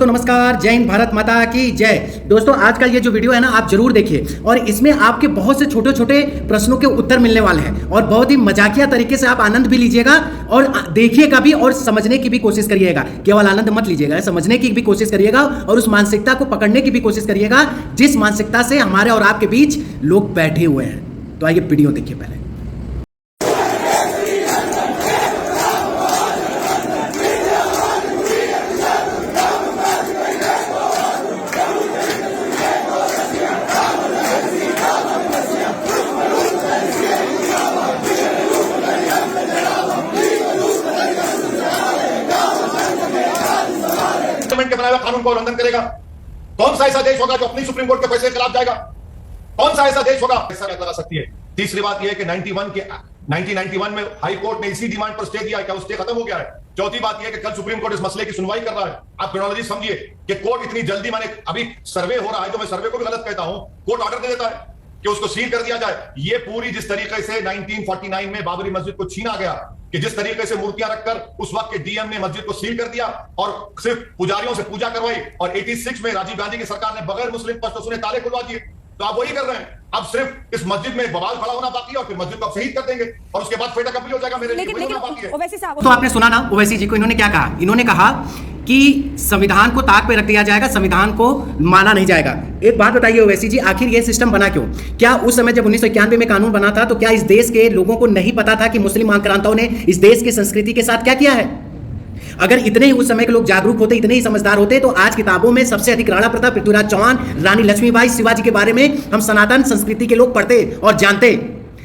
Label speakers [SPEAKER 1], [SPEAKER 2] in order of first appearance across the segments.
[SPEAKER 1] दोस्तों नमस्कार, जय हिंद, भारत माता की जय। दोस्तों आज का ये जो वीडियो है ना आप जरूर देखिए और इसमें आपके बहुत से छोटे छोटे प्रश्नों के उत्तर मिलने वाले हैं और बहुत ही मजाकिया तरीके से आप आनंद भी लीजिएगा और देखिएगा भी और समझने की भी कोशिश करिएगा। केवल आनंद मत लीजिएगा, समझने की भी कोशिश करिएगा और उस मानसिकता को पकड़ने की भी कोशिश करिएगा जिस मानसिकता से हमारे और आपके बीच लोग बैठे हुए हैं। तो आइए वीडियो देखिए पहले।
[SPEAKER 2] के बनाए हुए कानून का उल्लंघन करेगा? कौन सा ऐसा देश होगा जो अपनी सुप्रीम कोर्ट के फैसले के खिलाफ जाएगा? कौन सा ऐसा देश होगा? ऐसा लगा सकती है। तीसरी बात यह है कि 1991 में हाई कोर्ट ने इसी डिमांड पर स्टे दिया है, क्या स्टे खत्म हो गया है? चौथी बात यह है कि कल सुप्रीम कोर्ट इस मसले की सुनवाई कर रहा है। आप क्रोनोलॉजी समझिए कि कोर्ट इतनी जल्दी, माने अभी सर्वे हो रहा है तो मैं सर्वे को भी गलत कहता हूं, कोर्ट ऑर्डर दे देता है कि उसको सील कर दिया जाए। ये पूरी जिस तरीके से 1949 में बाबरी मस्जिद को छीना गया, कि जिस तरीके से मूर्तियां रखकर उस वक्त के डीएम ने मस्जिद को सील कर दिया और सिर्फ पुजारियों से पूजा करवाई, और 86 में राजीव गांधी की सरकार ने बगैर मुस्लिम पश्तो सुने ताले खुलवा दिए। तो आप वही कर रहे हैं। अब सिर्फ इस मस्जिद में बवाल खड़ा होना बाकी है और फिर मस्जिद को आप शहीद कर देंगे और उसके बाद फेटा कंप्लीट हो जाएगा। मेरे लिए बाकी है।
[SPEAKER 1] तो आपने सुना ना ओवैसी जी को, इन्होंने क्या कहा? इन्होंने कहा कि संविधान को ताक पे रख दिया जाएगा, संविधान को माना नहीं जाएगा। एक बात बताइए ओवैसी जी, आखिर ये सिस्टम बना क्यों? क्या उस समय जब 1991 में कानून बना था तो क्या इस देश के लोगों को नहीं पता था कि मुस्लिम आक्रांताओं ने इस देश की संस्कृति के साथ क्या किया है? अगर इतने ही उस समय के लोग जागरूक होते, इतने ही समझदार होते तो आज किताबों में सबसे अधिक राणा प्रताप, पृथ्वीराज चौहान, रानी लक्ष्मीबाई, शिवाजी के बारे में हम सनातन संस्कृति के लोग पढ़ते और जानते।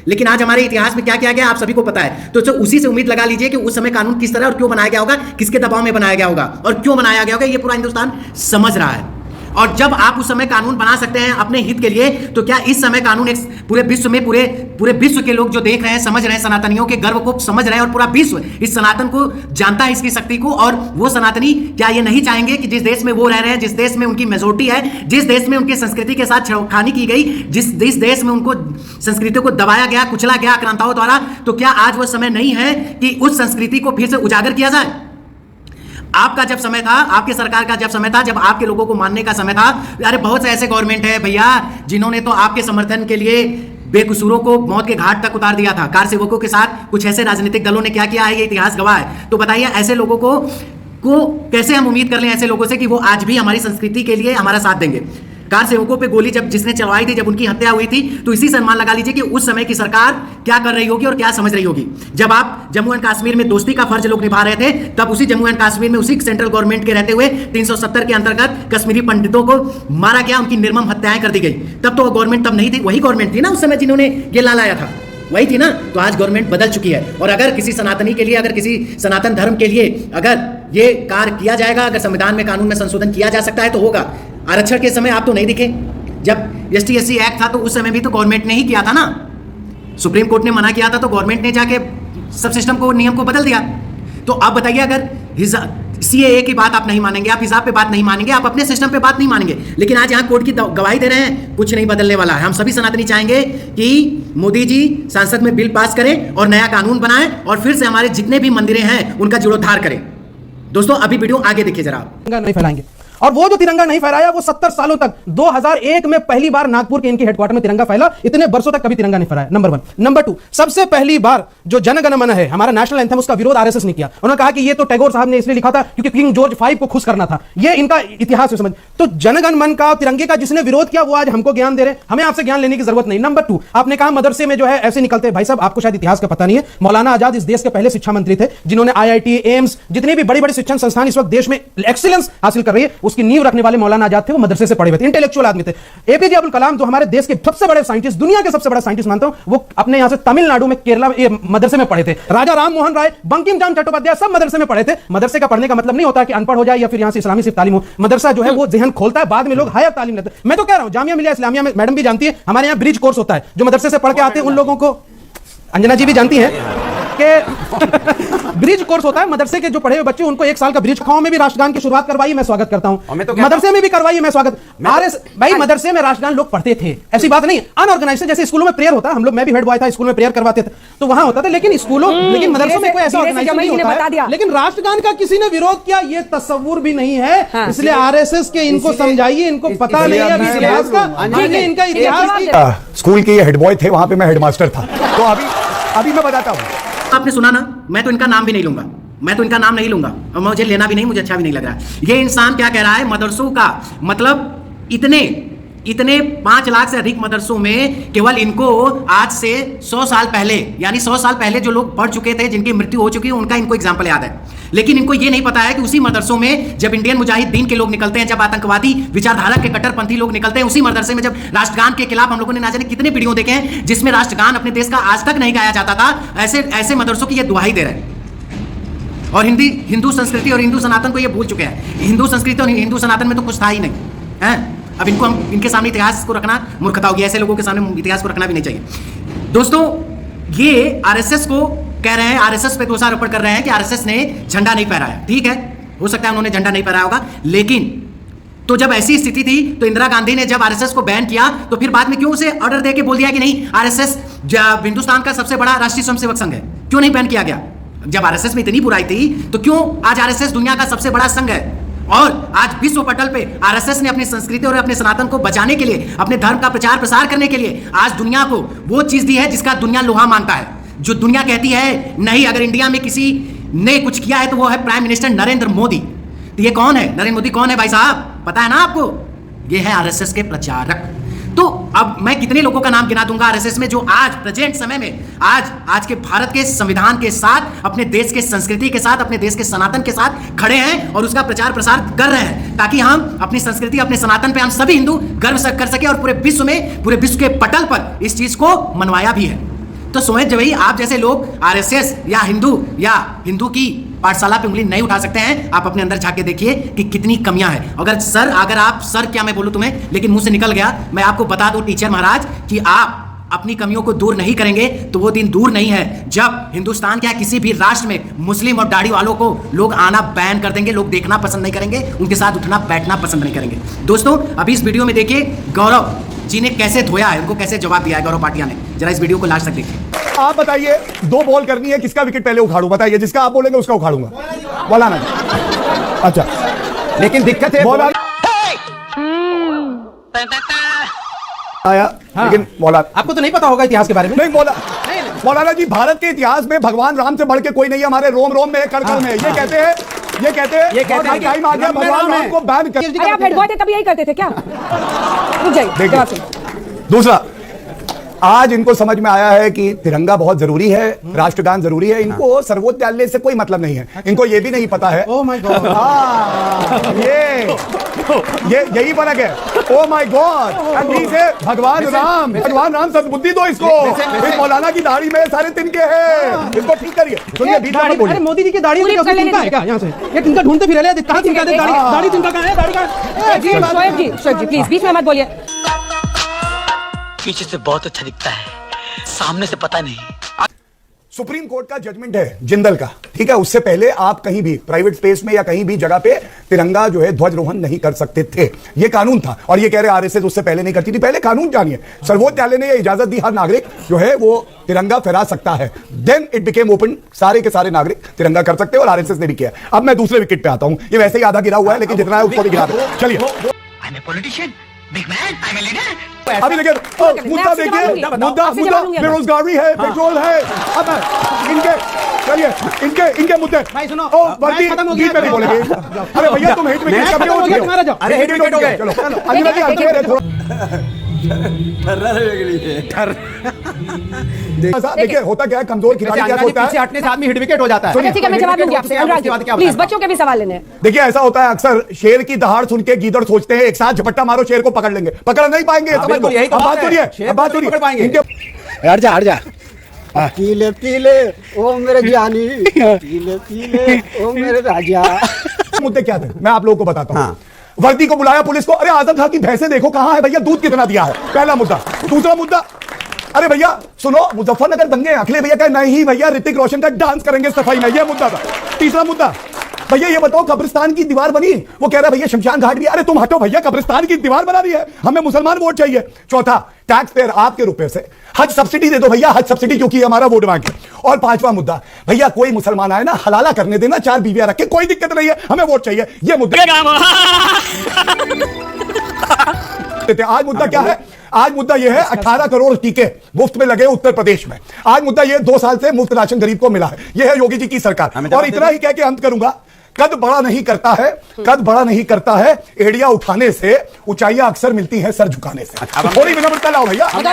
[SPEAKER 1] लेकिन आज हमारे इतिहास में क्या किया गया आप सभी को पता है। तो उसी से उम्मीद लगा लीजिए कि उस समय कानून किस तरह और क्यों बनाया गया होगा, किसके दबाव में बनाया गया होगा और क्यों बनाया गया होगा, ये पूरा हिंदुस्तान समझ रहा है। और जब आप उस समय कानून बना सकते हैं अपने हित के लिए, तो क्या इस समय कानून एक पूरे विश्व में पूरे विश्व के लोग जो देख रहे हैं, समझ रहे हैं, सनातनियों के गर्व को समझ रहे हैं और पूरा विश्व इस सनातन को जानता है, इसकी शक्ति को। और वो सनातनी क्या ये नहीं चाहेंगे कि जिस देश में वो रह रहे हैं, जिस देश में उनकी मेजोरिटी है, जिस देश में उनकी संस्कृति के साथ छेड़खानी की गई, जिस देश में उनको संस्कृति को दबाया गया, कुचला गया आक्रांताओं द्वारा, तो क्या आज वो समय नहीं है कि उस संस्कृति को फिर से उजागर किया जाए? आपका जब समय था, आपके सरकार का जब समय था, जब आपके लोगों को मानने का समय था, अरे बहुत से ऐसे गवर्नमेंट है भैया जिन्होंने तो आपके समर्थन के लिए बेकसूरों को मौत के घाट तक उतार दिया था। कार सेवकों के साथ कुछ ऐसे राजनीतिक दलों ने क्या किया है, ये इतिहास गवाह है। तो बताइए ऐसे लोगों को कैसे हम उम्मीद कर लें ऐसे लोगों से कि वो आज भी हमारी संस्कृति के लिए हमारा साथ देंगे? कार सेवकों पे गोली जब जिसने चलवाई थी, जब उनकी हत्या हुई थी, तो इसी से अनुमान लगा लीजिए कि उस समय की सरकार क्या कर रही होगी और क्या समझ रही होगी। जब आप जम्मू एंड कश्मीर में दोस्ती का फर्ज लोग निभा रहे थे, तब उसी जम्मू एंड कश्मीर में उसी सेंट्रल गवर्नमेंट के रहते हुए 370 के अंतर्गत कश्मीरी पंडितों को मारा गया, उनकी निर्मम हत्याएं कर दी गई। तब तो गवर्नमेंट तब नहीं थी, वही गवर्नमेंट थी ना उस समय जिन्होंने ये ला लाया था, वही थी ना। तो आज गवर्नमेंट बदल चुकी है और अगर किसी सनातनी के लिए, अगर किसी सनातन धर्म के लिए अगर ये कार्य किया जाएगा, अगर संविधान में कानून में संशोधन किया जा सकता है तो होगा। आरक्षण के समय आप तो नहीं दिखे, जब ST/SC एक्ट था तो उस समय भी तो गवर्नमेंट ने ही किया था ना। सुप्रीम कोर्ट ने मना किया था तो गवर्नमेंट ने जाके सब सिस्टम को, नियम को बदल दिया। तो आप बताइए, अगर CAA की बात आप नहीं मानेंगे, आप हिजाब पे बात नहीं मानेंगे, आप अपने सिस्टम पे बात नहीं मानेंगे, लेकिन आज यहाँ कोर्ट की गवाही दे रहे हैं, कुछ नहीं बदलने वाला है। हम सभी सनातनी चाहेंगे कि मोदी जी संसद में बिल पास करें और नया कानून बनाएं और फिर से हमारे जितने भी मंदिरें हैं उनका जीर्णोद्धार करें। दोस्तों अभी वीडियो आगे देखिए जरा।
[SPEAKER 3] नहीं फैलाएंगे। और वो जो तिरंगा नहीं फहराया वो 70 सालों तक, 2001 में पहली बार नागपुर के इनके हेडक्वार्टर में तिरंगा फैला, इतने वर्षों तक कभी तिरंगा नहीं फहराया। नंबर 1। नंबर 2, सबसे पहली बार जो जन गण मन है हमारा नेशनल एंथम, उसका विरोध आरएसएस ने किया। उन्होंने कहा कि ये तो टैगोर साहब ने इसलिए लिखा था क्योंकि किंग जॉर्ज V को खुश करना था। ये इनका इतिहास है, समझ। तो जन गण मन का, तिरंगे का जिसने विरोध किया वो आज हमको ज्ञान दे रहे हैं, हमें आपसे ज्ञान लेने की जरूरत नहीं। नंबर 2, आपने कहा मदरसे में जो है ऐसे निकलते। भाई साहब आपको शायद इतिहास का पता नहीं है, मौलाना आजाद इस देश के पहले शिक्षा मंत्री थे जिन्होंने IIT, एम्स, जितने भी बड़ी बड़ी शिक्षण संस्थान इस वक्त देश में एक्सीलेंस हासिल कर रही है, उसकी नींव रखने वाले मौलाना आजाद थे। वो मदरसे से पढ़े हुए थे, इंटेलेक्चुअल आदमी थे। APJ अब्दुल कलाम जो हमारे देश के सबसे बड़े साइंटिस्ट, दुनिया के सबसे बड़ा साइंटिस्ट मानता हूं, वो अपने यहां से तमिलनाडु में, केरला में मदरसे में पढ़े थे। राजा राम मोहन राय, बंकिम चंद्र चट्टोपाध्याय सब मदरसे में पढ़े थे। मदरसे का पढ़ने का मतलब नहीं होता कि अनपढ़ हो जाए या फिर यहां से इस्लामी सिर्फ तालीम हो। मदरसा जो है वो ज़हन खोलता है, बाद में लोग हायर तालीम लेते हैं। मैं तो कह रहा हूं जामिया मिलिया इस्लामिया में, मैडम भी जानती है, हमारे यहां ब्रिज कोर्स होता है, जो मदरसे से पढ़ के आते हैं उन लोगों को, अंजना जी भी जानती है। के ब्रिज कोर्स होता है, मदरसे के जो पढ़े हुए बच्चे उनको 1 साल का ब्रिज खाओ में भी राष्ट्रगान की शुरुआत करवाई, मैं स्वागत करता हूं। मदरसे में भी करवाई, मैं स्वागत। भाई मदरसे में राष्ट्रगान लोग पढ़ते थे, ऐसी बात नहीं। अनऑर्गेनाइज जैसे स्कूलों में प्रेयर होता है, हम लोग, मैं भी हेड बॉय था, स्कूल में प्रेयर करवाते थे तो वहां होता था, लेकिन स्कूलों लेकिन मदरसों में कोई ऐसा ऑर्गेनाइजेशन नहीं होता है। लेकिन राष्ट्रगान का किसी ने विरोध किया, ये तस्वुर भी नहीं है। इसलिए आरएसएस के इनको समझाइए, इनको पता नहीं है अभी इतिहास का, इनका इतिहास।
[SPEAKER 4] स्कूल के ये हेड बॉय थे, वहां पे मैं हेडमास्टर था। तो अभी मैं बताता हूं।
[SPEAKER 1] आपने सुना ना, मैं तो इनका नाम भी नहीं लूंगा, मैं तो इनका नाम नहीं लूंगा और मुझे लेना भी नहीं, मुझे अच्छा भी नहीं लग रहा है। ये इंसान क्या कह रहा है, मदरसों का मतलब इतने 5 लाख से अधिक मदरसों में केवल इनको आज से 100 साल पहले, यानी 100 साल पहले जो लोग पढ़ चुके थे, जिनकी मृत्यु हो चुकी है, उनका इनको एग्जाम्पल याद है। लेकिन इनको ये नहीं पता है कि उसी मदरसों में जब इंडियन मुजाहिदीन के लोग निकलते हैं, जब आतंकवादी विचारधारा के कट्टरपंथी लोग निकलते हैं, उसी मदरसे में जब राष्ट्रगान के खिलाफ हम लोगों ने ना जाने कितने वीडियो देखे हैं जिसमें राष्ट्रगान अपने देश का आज तक नहीं गाया जाता था, ऐसे मदरसों की ये दुहाई दे रहे हैं। और हिंदू संस्कृति और हिंदू सनातन को ये भूल चुके हैं। हिंदू संस्कृति और हिंदू सनातन में तो कुछ था ही नहीं है। अब इनको हम इनके सामने इतिहास को रखना मूर्खता होगी, ऐसे लोगों के सामने इतिहास को रखना भी नहीं चाहिए। दोस्तों, ये आरएसएस को कह रहे हैं, आरएसएस पे दोषारोपण कर रहे हैं कि आरएसएस ने झंडा नहीं फहराया। ठीक है, हो सकता है उन्होंने झंडा नहीं फहराया होगा, लेकिन तो जब ऐसी स्थिति थी तो इंदिरा गांधी ने जब आरएसएस को बैन किया तो फिर बाद में क्यों उसे ऑर्डर देके बोल दिया कि नहीं, आरएसएस हिंदुस्तान का सबसे बड़ा राष्ट्रीय स्वयंसेवक संघ है, क्यों नहीं बैन किया गया? जब आरएसएस में इतनी बुराई थी तो क्यों आज आरएसएस दुनिया का सबसे बड़ा संघ है? और आज विश्व पटल पे आरएसएस ने अपनी संस्कृति और अपने सनातन को बचाने के लिए, अपने धर्म का प्रचार प्रसार करने के लिए आज दुनिया को वो चीज दी है जिसका दुनिया लोहा मानता है। जो दुनिया कहती है नहीं, अगर इंडिया में किसी ने कुछ किया है तो वो है प्राइम मिनिस्टर नरेंद्र मोदी। तो ये कौन है? नरेंद्र मोदी कौन है भाई साहब, पता है ना आपको? ये है आरएसएस के प्रचारक। तो अब मैं कितने लोगों का नाम गिना दूंगा आरएसएस में जो आज प्रेजेंट समय में आज के भारत के संविधान के साथ, अपने देश के संस्कृति के साथ, अपने देश के सनातन के साथ खड़े हैं और उसका प्रचार प्रसार कर रहे हैं, ताकि हम अपनी संस्कृति, अपने सनातन पे हम सभी हिंदू गर्व कर सके और पूरे विश्व के पटल पर इस चीज को मनवाया भी है। तो सोहेब जवई, आप जैसे लोग आरएसएस या हिंदू की पाठशाला पे उंगली नहीं उठा सकते हैं। आप अपने अंदर झांक के देखिए कि कितनी कमियां हैं। अगर आप सर क्या मैं बोलूं तुम्हें, लेकिन मुंह से निकल गया, मैं आपको बता दूं टीचर महाराज कि आप अपनी कमियों को दूर नहीं करेंगे तो वो दिन दूर नहीं है जब हिंदुस्तान के किसी भी राष्ट्र में मुस्लिम और दाढ़ी वालों को लोग आना बैन कर देंगे, लोग देखना पसंद नहीं करेंगे, उनके साथ उठना बैठना पसंद नहीं करेंगे। दोस्तों, अभी इस वीडियो में देखिए गौरव जी ने कैसे धोया है, उनको कैसे जवाब दिया है गौरव पाटिया ने। जरा इस वीडियो को लास्ट तक देखिए।
[SPEAKER 4] आप बताइए, 2 बॉल करनी है, किसका विकेट पहले उखाड़ूं? बताइए, जिसका आप बोलेंगे उसका उखाड़ूंगा। बोला ना? अच्छा, लेकिन दिक्कत है बॉल आया। हाँ। लेकिन मौलाना,
[SPEAKER 3] आपको तो नहीं पता होगा इतिहास के बारे में।
[SPEAKER 4] नहीं मौलाना जी, भारत के इतिहास में भगवान राम से बढ़ के कोई नहीं है, हमारे रोम रोम में, कण कण में। ये कहते हैं टाइम आ गया भगवान राम को बैन कर।
[SPEAKER 5] अरे आप हेड बॉय थे तब यही करते थे क्या? रुक जाइए।
[SPEAKER 4] दूसरा, आज इनको समझ में आया है कि तिरंगा बहुत जरूरी है, राष्ट्रगान जरूरी है। इनको सर्वोच्च न्यायालय से कोई मतलब नहीं है। इनको ये भी नहीं पता है।
[SPEAKER 3] ओह माय गॉड,
[SPEAKER 4] ये यही फर्क है। ओह माय गॉड, से भगवान राम सद्बुद्धि दो इसको। इस मौलाना की दाढ़ी में सारे तिनके हैं, इसको ठीक करिए। सुनिए, बीच में बोलिए।
[SPEAKER 3] अरे मोदी जी की दाढ़ी में तिनका है क्या? यहाँ से ये तिनका ढूंढते फिर रहे, कहाँ तिनका है? दाढ़ी तिनका कहाँ है? दाढ़ी कहाँ है?
[SPEAKER 5] शोएब जी प्लीज बीच में मत बोलिए।
[SPEAKER 6] पीछे से बहुत अच्छा दिखता है, सामने से पता नहीं।
[SPEAKER 4] सुप्रीम कोर्ट का जजमेंट है जिंदल का, ठीक है? उससे पहले आप कहीं भी प्राइवेट स्पेस में या कहीं भी जगह पे तिरंगा जो है ध्वजरोहण नहीं कर सकते थे। ये कानून था। और ये कह रहे आरएसएस उससे पहले नहीं करती थी। पहले कानून जानिए, सर्वोच्च न्यायालय ने यह इजाजत दी, हर नागरिक जो है वो तिरंगा फहरा सकता है। देन इट बिकेम ओपन, सारे के सारे नागरिक तिरंगा कर सकते हैं और आरएसएस ने भी किया। अब मैं दूसरे विकेट पे आता हूं। ये वैसे ही आधा गिरा हुआ है, लेकिन जितना है उसको भी गिरा दो। चलिए, अभी देखिए मुद्दा, देखिए मुद्दा बेरोजगारी है, पेट्रोल है। अब इनके मुद्दे
[SPEAKER 3] भाई सुनो,
[SPEAKER 4] वर्दी बीच में नहीं बोलेंगे। अरे भैया, तुम हिट विकेट कब हो गए? अरे हिट विकेट हो गए। चलो देखिए, होता क्या है, कमजोर खिलाड़ी क्या होता है,
[SPEAKER 3] हटने से आदमी हिट विकेट हो जाता है।
[SPEAKER 5] ठीक है, मैं जवाब दूंगी आपसे। प्लीज, बच्चों के भी सवाल लेने।
[SPEAKER 4] देखिए, ऐसा होता है अक्सर, शेर की दहाड़ सुन के गीदड़ सोचते हैं एक साथ झपट्टा मारो, शेर को पकड़ लेंगे। पकड़ नहीं पाएंगे। बात सुनिए।
[SPEAKER 3] हट जा।
[SPEAKER 7] पीले पीले ओ मेरे ज्ञानी, पीले पीले ओ मेरे राजा।
[SPEAKER 4] मुद्दे क्या थे मैं आप लोगों को बताता हूँ। वर्दी को बुलाया पुलिस को। अरे आजम खां की भैंसे देखो कहां है भैया, दूध कितना दिया है, पहला मुद्दा। दूसरा मुद्दा, अरे भैया सुनो, मुजफ्फरनगर दंगे, अखिलेश भैया कहे नहीं भैया ऋतिक रोशन का डांस करेंगे सफाई में, यह मुद्दा था। तीसरा मुद्दा, भैया ये बताओ कब्रिस्तान की दीवार बनी, वो कह रहा है भैया शमशान घाट भी, अरे तुम हटो भैया, कब्रिस्तान की दीवार बना रही है, हमें मुसलमान वोट चाहिए। चौथा, टैक्स पेयर आपके रुपए से हज सब्सिडी दे दो भैया, हज सब्सिडी क्योंकि हमारा वोट बैंक है। और पांचवा मुद्दा, भैया कोई मुसलमान आए ना हलाला करने देना, 4 बीवियां रख के, कोई दिक्कत नहीं है, हमें वोट चाहिए, ये मुद्दा। आज मुद्दा क्या है? आज मुद्दा यह है 18 करोड़ टीके मुफ्त में लगे उत्तर प्रदेश में। आज मुद्दा यह 2 साल से मुफ्त राशन गरीब को मिला है, यह है योगी जी की सरकार। और इतना ही कह के अंत करूंगा, कद बड़ा नहीं करता है, कद बड़ा नहीं करता है एड़िया उठाने से, ऊंचाइयां अक्सर मिलती हैं सर झुकाने से। थोड़ी विनम्रता लाओ भैया।